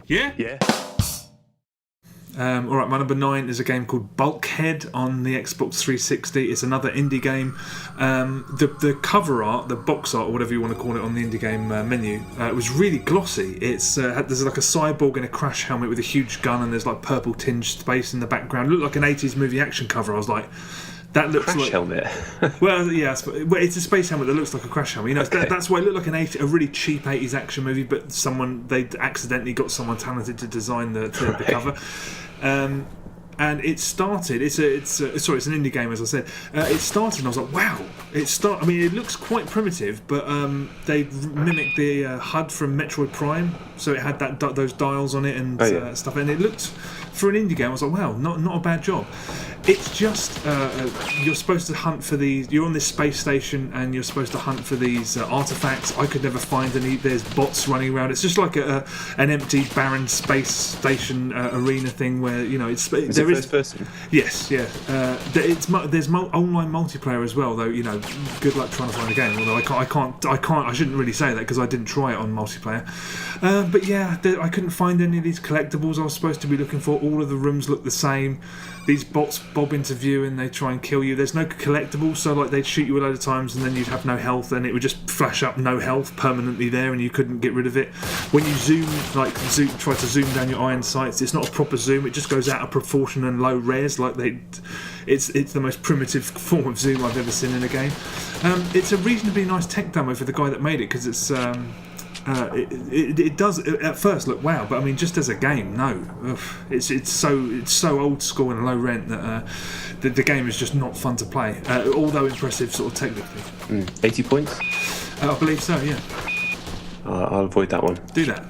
Yeah? Yeah. All right, my number 9 is a game called Bulkhead on the Xbox 360. It's another indie game. The cover art, the box art, or whatever you want to call it, on the indie game menu, it was really glossy. There's like a cyborg in a crash helmet with a huge gun, and there's like purple tinged space in the background. It looked like an 80s movie action cover. I was like, that looks Crash like helmet. well, yeah, it's a space helmet that looks like a crash helmet. You know, Okay. that's why it looked like a really cheap 80s action movie, but they accidentally got someone talented to design the cover. And it started. It's an indie game, as I said. It started, and I was like, wow! I mean, it looks quite primitive, but they mimicked the HUD from Metroid Prime, so it had those dials on it and stuff, and it looked, for an indie game, I was like, wow, not a bad job. It's just you're supposed to hunt for these. You're on this space station, and you're supposed to hunt for these artifacts. I could never find any. There's bots running around. It's just like an empty, barren space station arena thing where Is it first person? Yes, yeah. There's online multiplayer as well, though. You know, good luck trying to find a game. Although I shouldn't really say that because I didn't try it on multiplayer. But yeah, I couldn't find any of these collectibles I was supposed to be looking for. All of the rooms look the same. These bots bob into view and they try and kill you. There's no collectibles, so like they'd shoot you a load of times and then you'd have no health, and it would just flash up no health permanently there, and you couldn't get rid of it. When you try to zoom down your iron sights, it's not a proper zoom. It just goes out of proportion and low res. It's the most primitive form of zoom I've ever seen in a game. It's a reasonably nice tech demo for the guy that made it, because it's. It does at first look wow, but I mean, just as a game, no. Ugh. It's so old school and low rent that the game is just not fun to play. Although impressive, sort of technically. 80 points. I believe so. Yeah. I'll avoid that one. Do that.